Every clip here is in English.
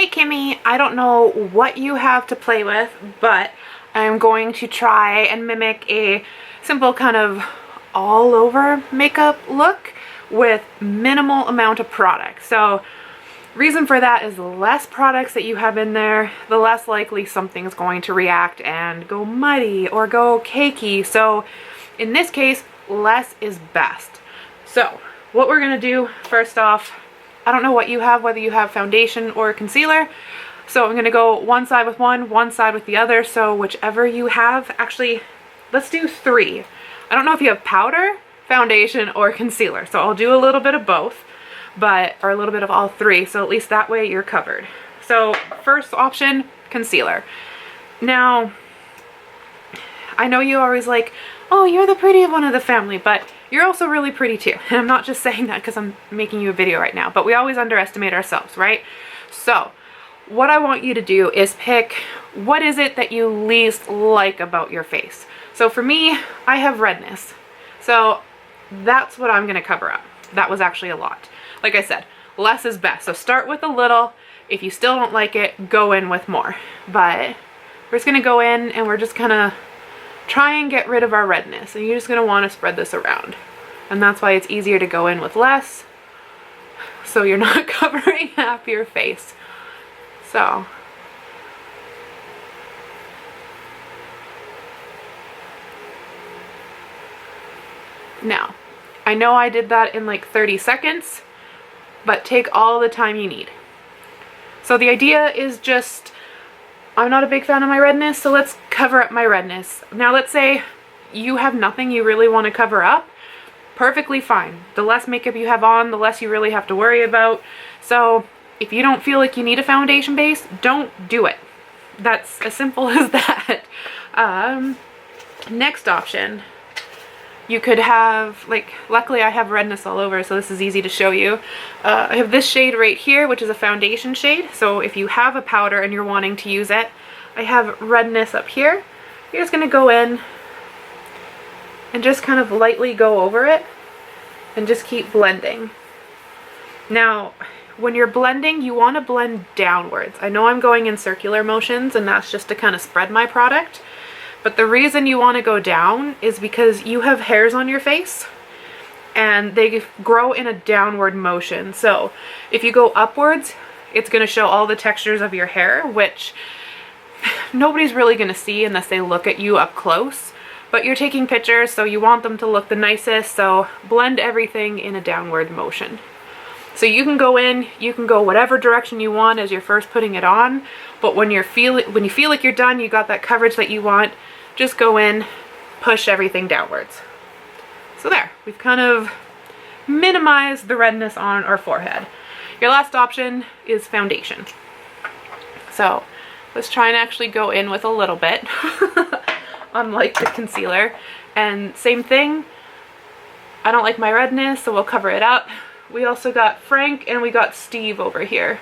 Hey Kimmy, I don't know what you have to play with, but I'm going to try and mimic a simple kind of all over makeup look with minimal amount of product. So reason for that is the less products that you have in there, the less likely something's going to react and go muddy or go cakey. So in this case, less is best. So what we're gonna do first off, I don't know what you have, whether you have foundation or concealer. So I'm gonna go one side with one side with the other. So whichever you have, actually, let's do 3. I don't know if you have powder, foundation, or concealer. So I'll do a little bit of both, or a little bit of all 3. So at least that way you're covered. So first option, concealer. Now, I know you always like, oh, you're the pretty one of the family, but you're also really pretty too. And I'm not just saying that because I'm making you a video right now, but we always underestimate ourselves, right? So what I want you to do is pick, what is it that you least like about your face? So for me, I have redness. So that's what I'm gonna cover up. That was actually a lot. Like I said, less is best. So start with a little. If you still don't like it, go in with more. But we're just gonna go in and we're just gonna try and get rid of our redness. And you're just gonna wanna spread this around. And that's why it's easier to go in with less, so you're not covering half your face. So. Now, I know I did that in like 30 seconds, but take all the time you need. So the idea is just, I'm not a big fan of my redness, so let's cover up my redness. Now let's say you have nothing you really want to cover up. Perfectly fine. The less makeup you have on, the less you really have to worry about. So if you don't feel like you need a foundation base, don't do it. That's as simple as that. Next option, you could have, like, luckily I have redness all over, so this is easy to show you. I have this shade right here, which is a foundation shade. So if you have a powder and you're wanting to use it, I have redness up here. You're just gonna go in and just kind of lightly go over it and just keep blending. Now, when you're blending, you want to blend downwards. I know I'm going in circular motions and that's just to kind of spread my product, but the reason you want to go down is because you have hairs on your face and they grow in a downward motion. So if you go upwards, it's going to show all the textures of your hair, which nobody's really going to see unless they look at you up close. But you're taking pictures, so you want them to look the nicest, so blend everything in a downward motion. So you can go in, you can go whatever direction you want as you're first putting it on, but when you feel like you're done, you got that coverage that you want, just go in, push everything downwards. So there, we've kind of minimized the redness on our forehead. Your last option is foundation. So let's try and actually go in with a little bit. Unlike the concealer, and same thing, I don't like my redness, so we'll cover it up. We also got Frank and we got Steve over here,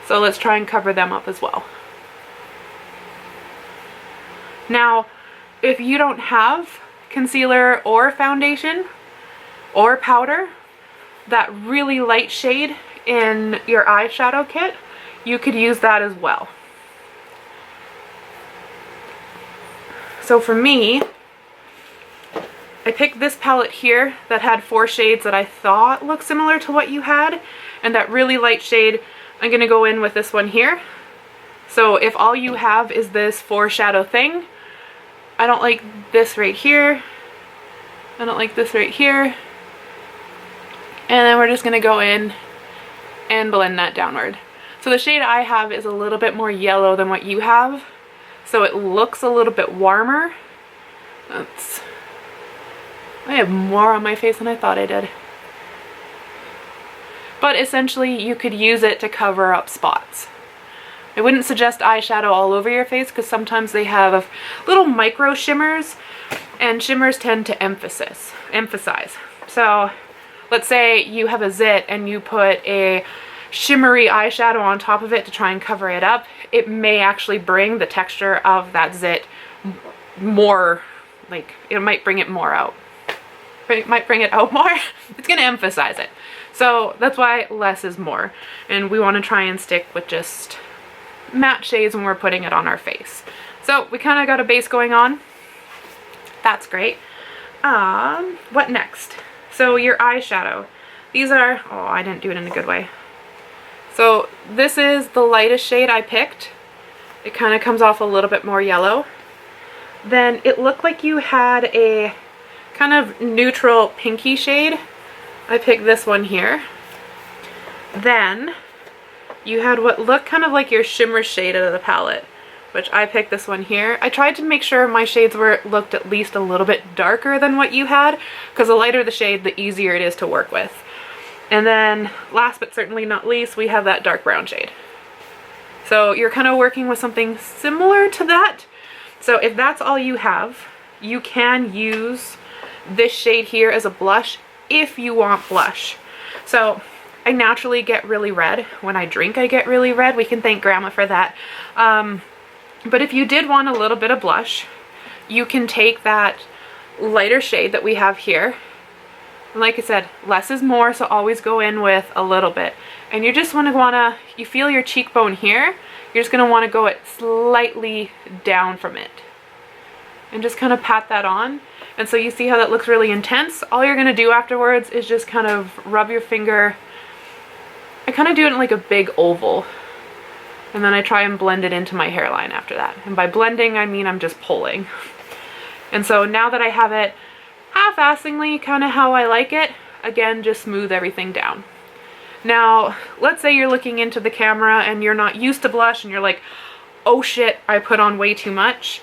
so let's try and cover them up as well. Now, if you don't have concealer or foundation or powder, that really light shade in your eyeshadow kit, you could use that as well. So for me, I picked this palette here that had 4 shades that I thought looked similar to what you had, and that really light shade, I'm gonna go in with this one here. So if all you have is this foreshadow thing, I don't like this right here, I don't like this right here, and then we're just gonna go in and blend that downward. So the shade I have is a little bit more yellow than what you have, so it looks a little bit warmer. I have more on my face than I thought I did. But essentially you could use it to cover up spots. I wouldn't suggest eyeshadow all over your face because sometimes they have little micro shimmers, and shimmers tend to emphasize. So let's say you have a zit and you put a shimmery eyeshadow on top of it to try and cover it up. It may actually bring the texture of that zit more, like, it might bring it more out. It might bring it out more. It's going to emphasize it. So that's why less is more. And we want to try and stick with just matte shades when we're putting it on our face. So we kind of got a base going on. That's great. What next? So your eyeshadow. These are, oh, I didn't do it in a good way. So this is the lightest shade I picked. It kind of comes off a little bit more yellow. Then it looked like you had a kind of neutral pinky shade. I picked this one here. Then you had what looked kind of like your shimmer shade out of the palette, which I picked this one here. I tried to make sure my shades looked at least a little bit darker than what you had, because the lighter the shade, the easier it is to work with. And then last but certainly not least, we have that dark brown shade. So you're kind of working with something similar to that. So if that's all you have, you can use this shade here as a blush if you want blush. So I naturally get really red. When I drink, I get really red. We can thank Grandma for that. But if you did want a little bit of blush, you can take that lighter shade that we have here. And like I said, less is more, so always go in with a little bit. And you just wanna, you feel your cheekbone here, you're just gonna wanna go it slightly down from it. And just kind of pat that on. And so you see how that looks really intense? All you're gonna do afterwards is just kind of rub your finger. I kind of do it in like a big oval. And then I try and blend it into my hairline after that. And by blending, I mean I'm just pulling. And so now that I have it half-assingly kind of how I like it, again, just smooth everything down. Now, let's say you're looking into the camera and you're not used to blush and you're like, oh shit, I put on way too much.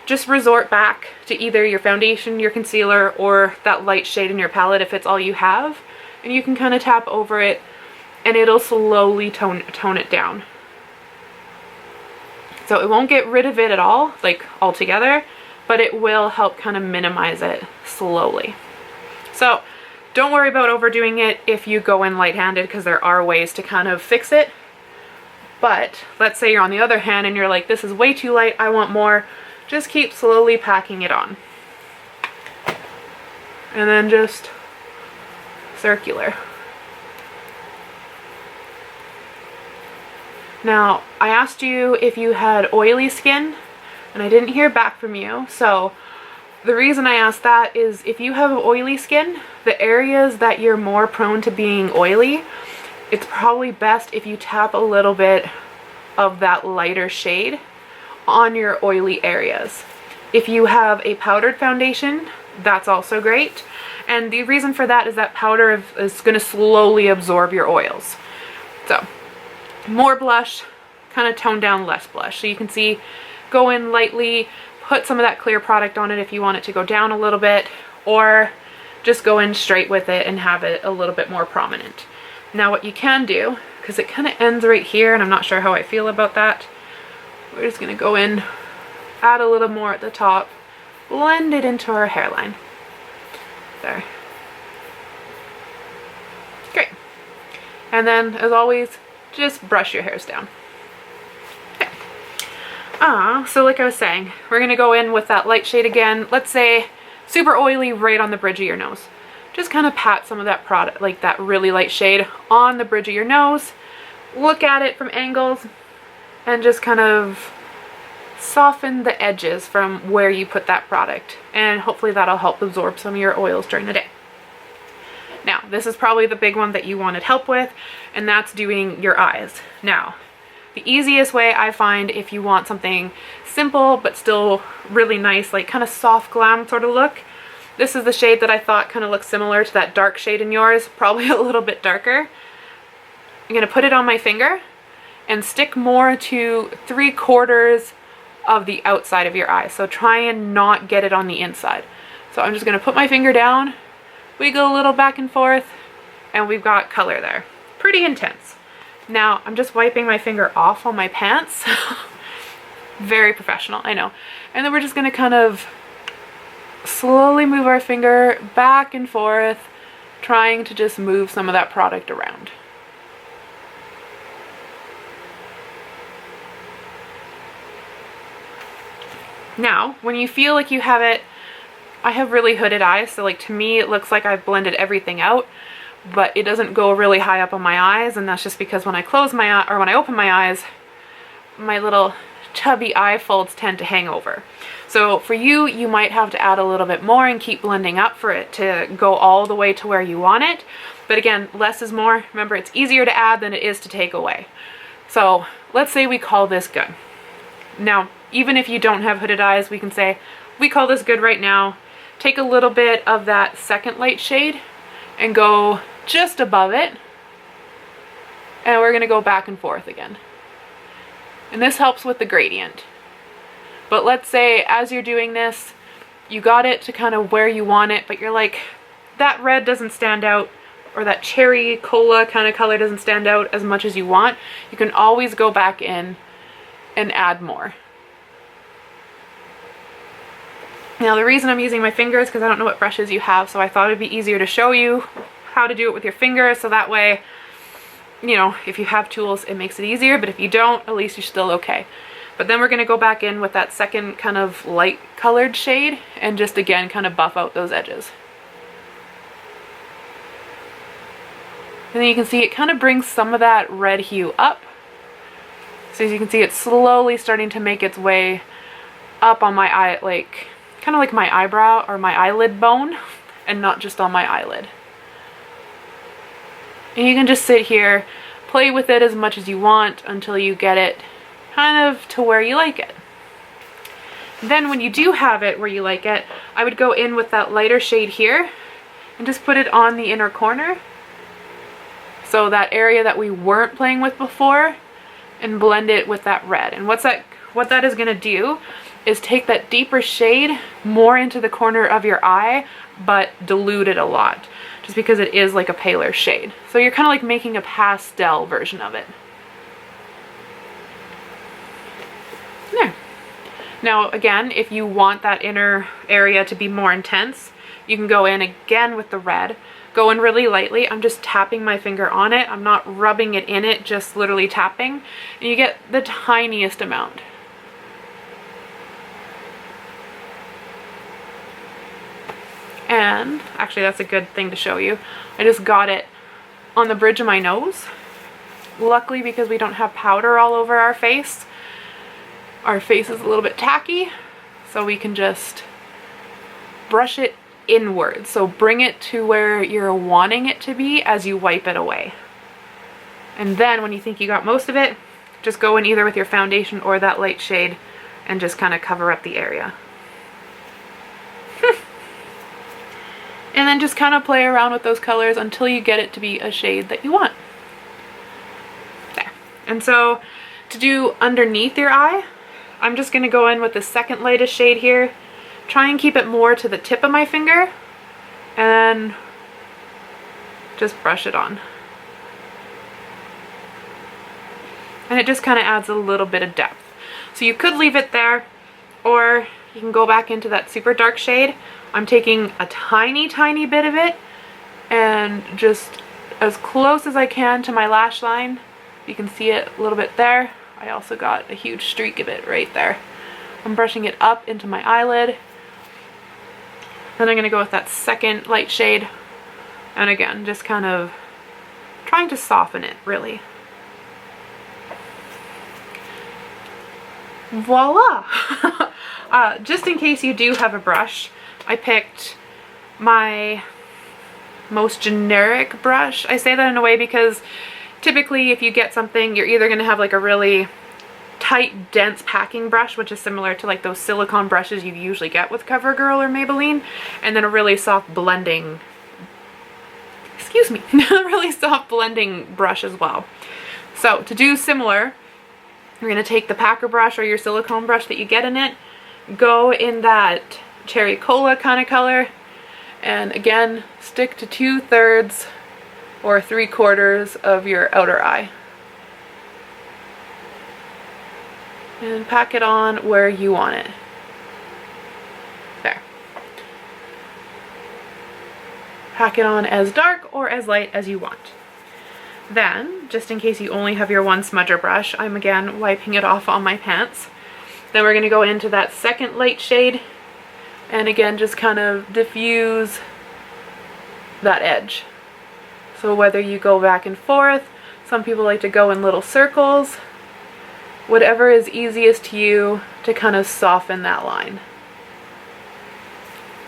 Just resort back to either your foundation, your concealer, or that light shade in your palette if it's all you have. And you can kind of tap over it and it'll slowly tone it down. So it won't get rid of it at all, like altogether, but it will help kind of minimize it slowly. So don't worry about overdoing it if you go in light-handed, because there are ways to kind of fix it. But let's say you're on the other hand and you're like, this is way too light, I want more. Just keep slowly packing it on. And then just circular. Now, I asked you if you had oily skin, and I didn't hear back from you. So the reason I asked that is if you have oily skin, the areas that you're more prone to being oily, it's probably best if you tap a little bit of that lighter shade on your oily areas. If you have a powdered foundation, that's also great. And the reason for that is that powder is going to slowly absorb your oils. So more blush, kind of tone down less blush. So you can see, go in lightly, put some of that clear product on it if you want it to go down a little bit, or just go in straight with it and have it a little bit more prominent. Now what you can do, because it kind of ends right here and I'm not sure how I feel about that, we're just going to go in, add a little more at the top, blend it into our hairline. There. Great. And then, as always, just brush your hairs down. So like I was saying, we're going to go in with that light shade again. Let's say super oily right on the bridge of your nose. Just kind of pat some of that product, like that really light shade, on the bridge of your nose. Look at it from angles and just kind of soften the edges from where you put that product. And hopefully that'll help absorb some of your oils during the day. Now, this is probably the big one that you wanted help with, and that's doing your eyes. Now, the easiest way I find if you want something simple but still really nice, like kind of soft glam sort of look, this is the shade that I thought kind of looks similar to that dark shade in yours, probably a little bit darker. I'm going to put it on my finger and stick more to 3/4 of the outside of your eye. So try and not get it on the inside. So I'm just going to put my finger down, wiggle a little back and forth, and we've got color there. Pretty intense. Now, I'm just wiping my finger off on my pants. Very professional, I know. And then we're just gonna kind of slowly move our finger back and forth, trying to just move some of that product around. Now, when you feel like you have it, I have really hooded eyes, so like to me it looks like I've blended everything out. but it doesn't go really high up on my eyes, and that's just because when I close my eye, or when I open my eyes, my little chubby eye folds tend to hang over. So for you, you might have to add a little bit more and keep blending up for it to go all the way to where you want it. But again, less is more. Remember, it's easier to add than it is to take away. So let's say we call this good. Now, even if you don't have hooded eyes, we can say, we call this good right now. Take a little bit of that second light shade and go just above it. And we're gonna go back and forth again. And this helps with the gradient. But let's say as you're doing this, you got it to kind of where you want it, but you're like, that red doesn't stand out, or that cherry cola kind of color doesn't stand out as much as you want. You can always go back in and add more. Now the reason I'm using my fingers is because I don't know what brushes you have, so I thought it'd be easier to show you how to do it with your fingers, so that way, you know, if you have tools, it makes it easier, but if you don't, at least you're still okay. But then we're going to go back in with that second kind of light colored shade and just again kind of buff out those edges. And then you can see it kind of brings some of that red hue up. So as you can see, it's slowly starting to make its way up on my eye, like kind of like my eyebrow or my eyelid bone, and not just on my eyelid. And you can just sit here, play with it as much as you want until you get it kind of to where you like it. Then when you do have it where you like it, I would go in with that lighter shade here and just put it on the inner corner. So that area that we weren't playing with before, and blend it with that red. And what that is gonna do is take that deeper shade more into the corner of your eye, but dilute it a lot, just because it is like a paler shade. So you're kind of like making a pastel version of it. There. Now again, if you want that inner area to be more intense, you can go in again with the red. Go in really lightly. I'm just tapping my finger on it. I'm not rubbing it in it, just literally tapping. And you get the tiniest amount. And actually that's a good thing to show you. I just got it on the bridge of my nose. Luckily, because we don't have powder all over our face is a little bit tacky, so we can just brush it inward. So bring it to where you're wanting it to be as you wipe it away. And then when you think you got most of it, just go in either with your foundation or that light shade and just kind of cover up the area. And then just kind of play around with those colors until you get it to be a shade that you want. There. And so to do underneath your eye, I'm just going to go in with the second lightest shade here. Try and keep it more to the tip of my finger, and just brush it on. And it just kind of adds a little bit of depth. So you could leave it there, or you can go back into that super dark shade. I'm taking a tiny, tiny bit of it and just as close as I can to my lash line. You can see it a little bit there. I also got a huge streak of it right there. I'm brushing it up into my eyelid. Then I'm going to go with that second light shade. And again, just kind of trying to soften it, really. Voila! Just in case you do have a brush, I picked my most generic brush. I say that in a way because typically if you get something, you're either going to have like a really tight, dense packing brush, which is similar to like those silicone brushes you usually get with CoverGirl or Maybelline, and then a really soft blending, a really soft blending brush as well. So to do similar, you're going to take the packer brush or your silicone brush that you get in it, go in that cherry cola kind of color, and again stick to 2/3 or 3/4 of your outer eye. And pack it on where you want it. There. Pack it on as dark or as light as you want. Then, just in case you only have your one smudger brush, I'm again wiping it off on my pants. Then we're going to go into that second light shade and again just kind of diffuse that edge. So whether you go back and forth, some people like to go in little circles, whatever is easiest to you to kind of soften that line.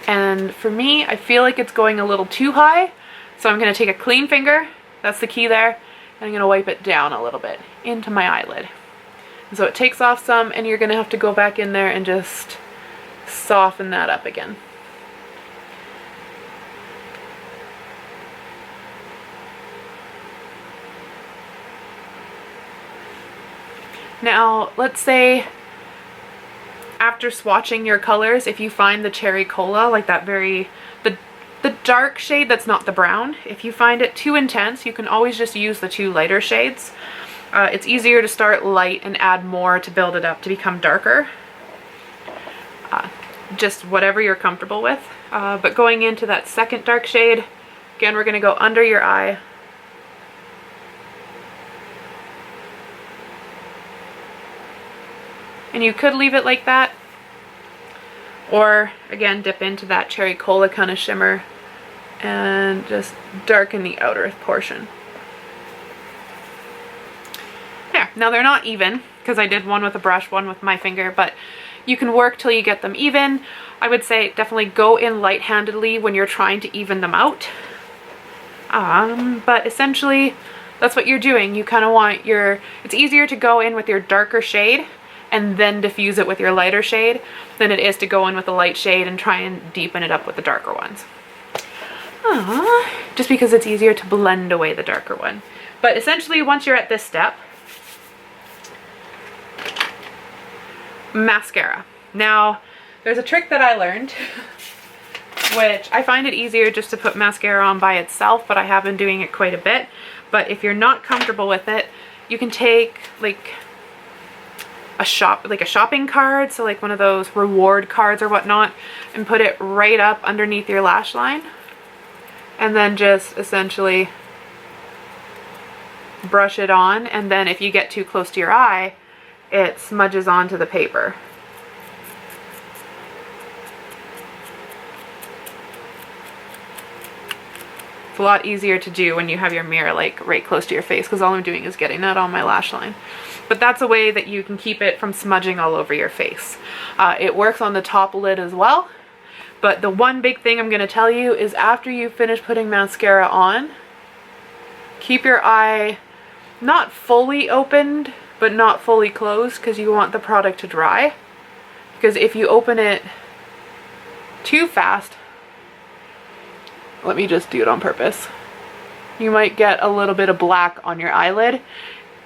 And for me, I feel like it's going a little too high, so I'm going to take a clean finger, that's the key there, and I'm going to wipe it down a little bit into my eyelid. And so it takes off some, and you're going to have to go back in there and just soften that up again. Now, let's say after swatching your colors, if you find the cherry cola, like that the dark shade that's not the brown, if you find it too intense, you can always just use the two lighter shades. It's easier to start light and add more to build it up to become darker. Just whatever you're comfortable with. But going into that second dark shade, again, we're going to go under your eye. And you could leave it like that, or again dip into that cherry cola kind of shimmer and just darken the outer portion. There, now they're not even because I did one with a brush, one with my finger, but you can work till you get them even. I would say definitely go in light-handedly when you're trying to even them out. But essentially that's what you're doing. You kind of want it's easier to go in with your darker shade and then diffuse it with your lighter shade than it is to go in with the light shade and try and deepen it up with the darker ones. Just because it's easier to blend away the darker one. But essentially, once you're at this step, mascara. Now, there's a trick that I learned, which I find it easier just to put mascara on by itself, but I have been doing it quite a bit. But if you're not comfortable with it, you can take like a shopping card, so like one of those reward cards or whatnot, and put it right up underneath your lash line, and then just essentially brush it on, and then if you get too close to your eye, it smudges onto the paper. It's a lot easier to do when you have your mirror like right close to your face, because all I'm doing is getting that on my lash line. But that's a way that you can keep it from smudging all over your face. It works on the top lid as well. But the one big thing I'm going to tell you is after you finish putting mascara on, keep your eye not fully opened, but not fully closed, because you want the product to dry. Because if you open it too fast, let me just do it on purpose, you might get a little bit of black on your eyelid.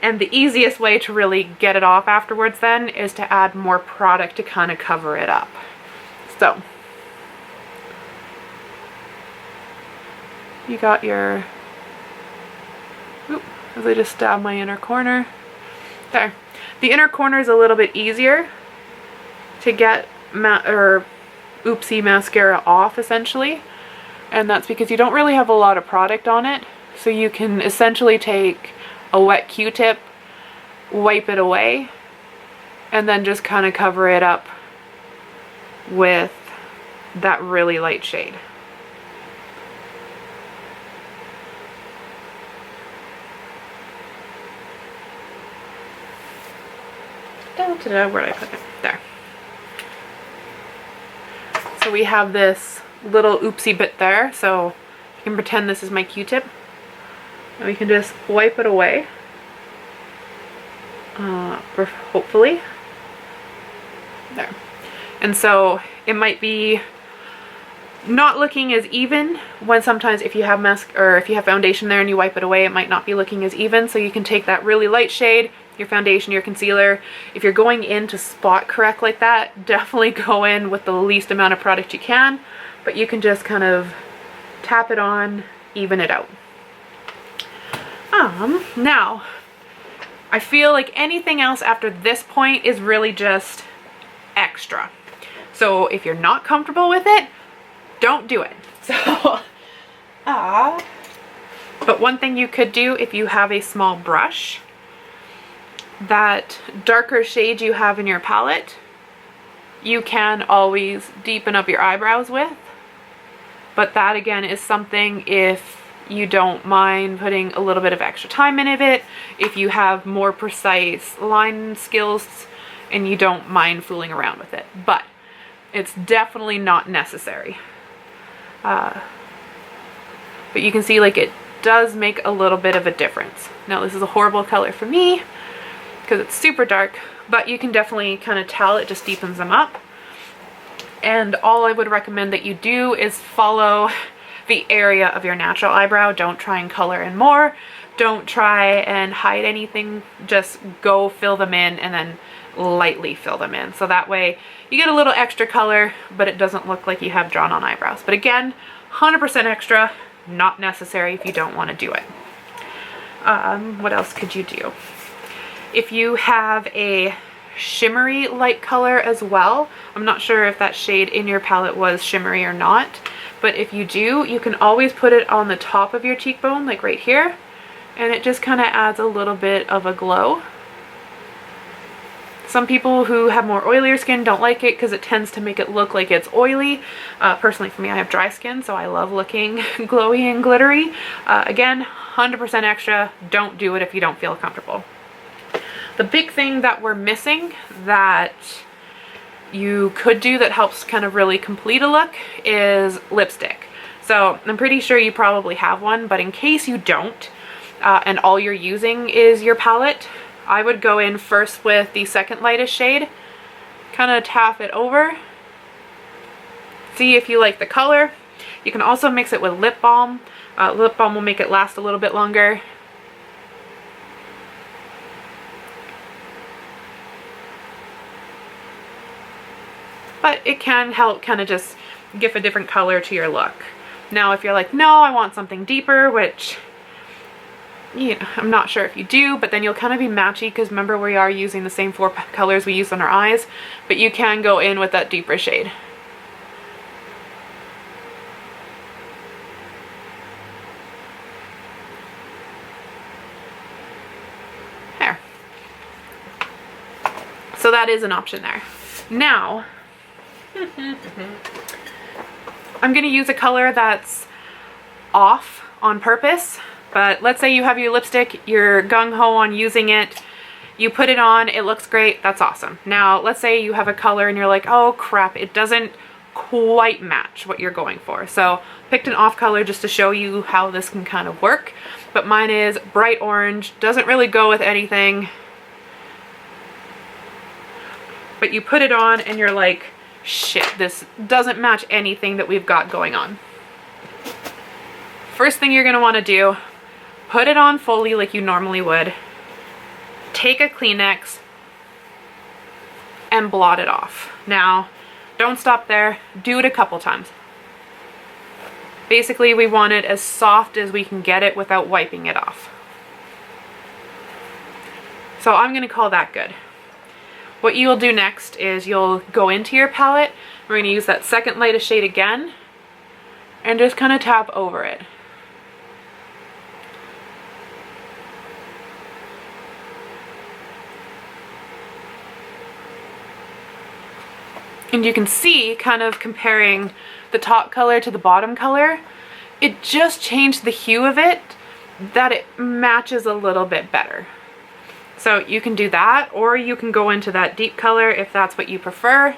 And the easiest way to really get it off afterwards then is to add more product to kind of cover it up. So, you got your, as I just stab my inner corner. There. The inner corner is a little bit easier to get oopsie mascara off essentially. And that's because you don't really have a lot of product on it. So you can essentially take a wet Q-tip, wipe it away, and then just kind of cover it up with that really light shade. Where did I put it? There. So we have this little oopsie bit there, so you can pretend this is my Q-tip. And we can just wipe it away, hopefully. There. And so it might be not looking as even when sometimes if you have if you have foundation there and you wipe it away, it might not be looking as even. So you can take that really light shade, your foundation, your concealer. If you're going in to spot correct like that, definitely go in with the least amount of product you can, but you can just kind of tap it on, even it out. Now, I feel like anything else after this point is really just extra. So if you're not comfortable with it, don't do it. So, but one thing you could do if you have a small brush, that darker shade you have in your palette, you can always deepen up your eyebrows with. But that again is something if you don't mind putting a little bit of extra time into it, if you have more precise line skills and you don't mind fooling around with it. But it's definitely not necessary. But you can see like it does make a little bit of a difference. Now this is a horrible color for me because it's super dark, but you can definitely kind of tell it just deepens them up. And all I would recommend that you do is follow the area of your natural eyebrow. Don't try and color in more. Don't try and hide anything. Just go fill them in and then lightly fill them in. So that way you get a little extra color, but it doesn't look like you have drawn on eyebrows. But again, 100% extra, not necessary if you don't want to do it. What else could you do? If you have a shimmery light color as well, I'm not sure if that shade in your palette was shimmery or not, but if you do, you can always put it on the top of your cheekbone, like right here, and it just kind of adds a little bit of a glow. Some people who have more oilier skin don't like it because it tends to make it look like it's oily. Personally for me, I have dry skin, so I love looking glowy and glittery. Again, 100% extra. Don't do it if you don't feel comfortable. The big thing that we're missing that you could do that helps kind of really complete a look is lipstick. So I'm pretty sure you probably have one, but in case you don't, and all you're using is your palette, I would go in first with the second lightest shade, kind of tap it over, see if you like the color. You can also mix it with lip balm. Lip balm will make it last a little bit longer. But it can help kind of just give a different color to your look. Now if you're like, no, I want something deeper, which, you know, I'm not sure if you do, but then you'll kind of be matchy because remember we are using the same 4 colors we use on our eyes, but you can go in with that deeper shade. There. So that is an option there. Now, I'm going to use a color that's off on purpose, but let's say you have your lipstick, you're gung-ho on using it, you put it on, it looks great, that's awesome. Now, let's say you have a color and you're like, oh crap, it doesn't quite match what you're going for. So picked an off color just to show you how this can kind of work, but mine is bright orange, doesn't really go with anything, but you put it on and you're like, shit, this doesn't match anything that we've got going on. First thing you're going to want to do, put it on fully like you normally would, take a Kleenex and blot it off. Now, don't stop there, do it a couple times. Basically, we want it as soft as we can get it without wiping it off. So I'm going to call that good. What you'll do next is you'll go into your palette. We're going to use that second lightest shade again and just kind of tap over it. And you can see, kind of comparing the top color to the bottom color, it just changed the hue of it, that it matches a little bit better. So you can do that, or you can go into that deep color if that's what you prefer.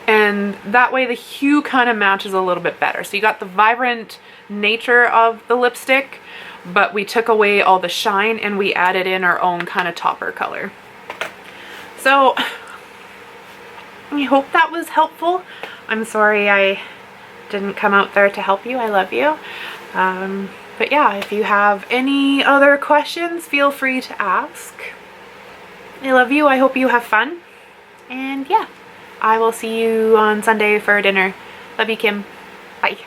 And that way the hue kind of matches a little bit better. So you got the vibrant nature of the lipstick, but we took away all the shine and we added in our own kind of topper color. So I hope that was helpful. I'm sorry I didn't come out there to help you. I love you. But yeah, if you have any other questions, feel free to ask. I love you. I hope you have fun. And yeah, I will see you on Sunday for dinner. Love you, Kim. Bye.